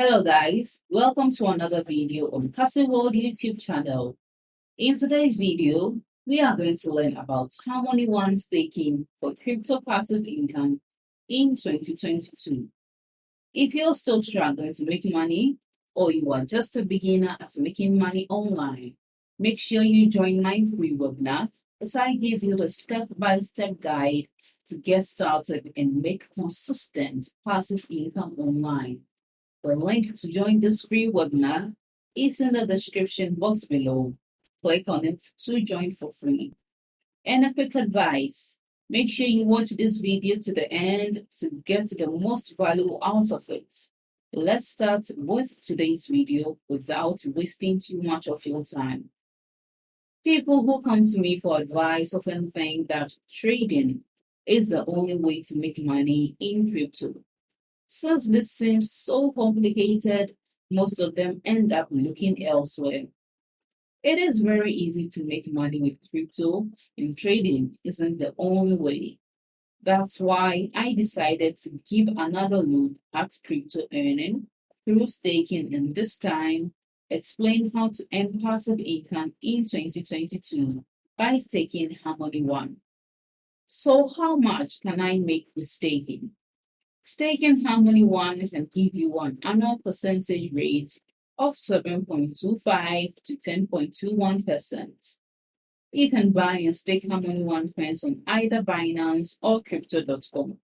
Hello guys, welcome to another video on Cassy World YouTube channel. In today's video, we are going to learn about Harmony One staking for crypto passive income in 2022. If you're still struggling to make money or you are just a beginner at making money online, make sure you join my free webinar as I give you the step-by-step guide to get started and make consistent passive income online. The link to join this free webinar is in the description box below. Click on it to join for free. And a quick advice, make sure you watch this video to the end to get the most value out of it. Let's start with today's video without wasting too much of your time. People who come to me for advice often think that trading is the only way to make money in crypto. Since this seems so complicated, most of them end up looking elsewhere. It is very easy to make money with crypto, and trading isn't the only way. That's why I decided to give another look at crypto earning through staking, and this time explain how to earn passive income in 2022 by staking Harmony One. So how much can I make with staking? Staking Harmony One can give you an annual percentage rate of 7.25 to 10.21%. You can buy and stake Harmony One coins on either Binance or Crypto.com.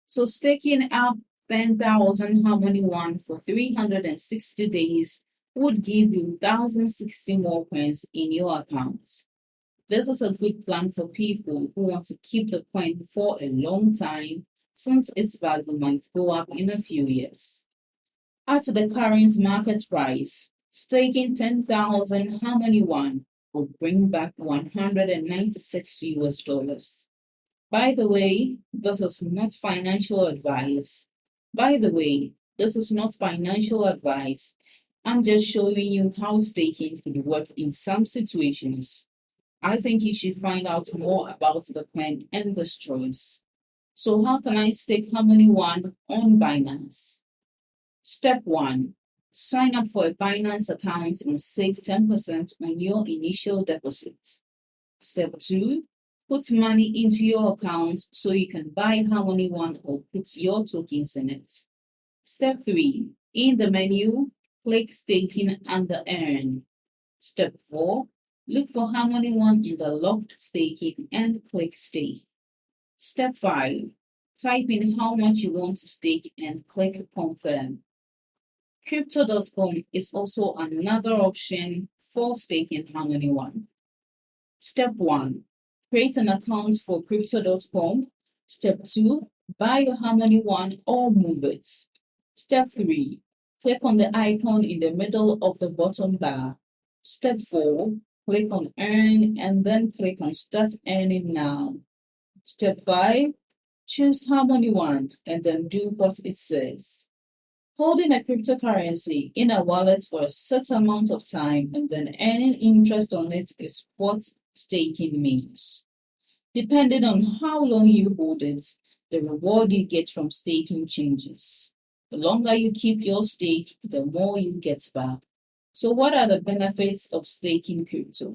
So staking up 10,000 Harmony One for 360 days would give you 1,060 more coins in your account. This is a good plan for people who want to keep the coin for a long time, since its value might go up in a few years. At the current market price, staking 10,000 Harmony One would bring back 196 US dollars. By the way, this is not financial advice. I'm just showing you how staking could work in some situations. I think you should find out more about the coin and this choice. So how can I stake Harmony One on Binance? Step 1. Sign up for a Binance account and save 10% on your initial deposit. Step 2. Put money into your account so you can buy Harmony One or put your tokens in it. Step 3. In the menu, click Staking under Earn. Step 4. Look for Harmony One in the locked staking and click Stake. Step 5. Type in how much you want to stake and click Confirm. Crypto.com is also another option for staking Harmony One. Step 1. Create an account for Crypto.com. Step 2. Buy your Harmony One or move it. Step 3. Click on the icon in the middle of the bottom bar. Step 4. Click on Earn and then click on Start Earning Now. Step 5. Choose Harmony One and then do what it says. Holding a cryptocurrency in a wallet for a set amount of time and then earning interest on it is what staking means. Depending on how long you hold it, the reward you get from staking changes. The longer you keep your stake, the more you get back. So what are the benefits of staking crypto?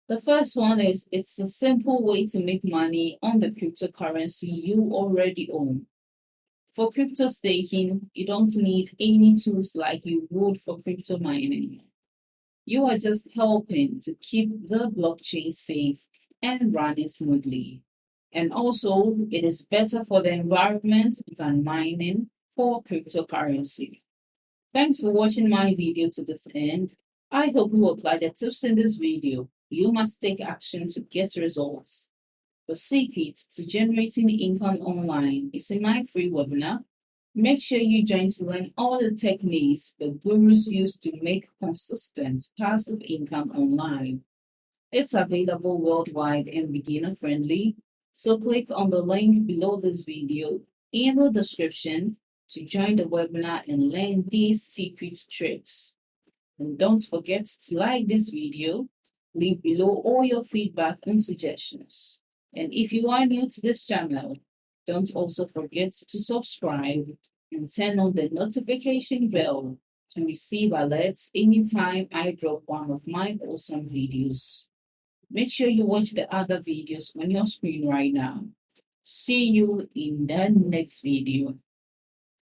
The first one is it's a simple way to make money on the cryptocurrency you already own. For crypto staking, you don't need any tools like you would for crypto mining. You are just helping to keep the blockchain safe and running smoothly. And also, it is better for the environment than mining for cryptocurrency. Thanks for watching my video to this end. I hope you apply the tips in this video. You must take action to get results. The secret to generating income online is in my free webinar. Make sure you join to learn all the techniques the gurus use to make consistent passive income online. It's available worldwide and beginner friendly, so click on the link below this video in the description to join the webinar and learn these secret tricks. And don't forget to like this video. Leave below all your feedback and suggestions. And if you are new to this channel, don't also forget to subscribe and turn on the notification bell to receive alerts anytime I drop one of my awesome videos. Make sure you watch the other videos on your screen right now. See you in the next video.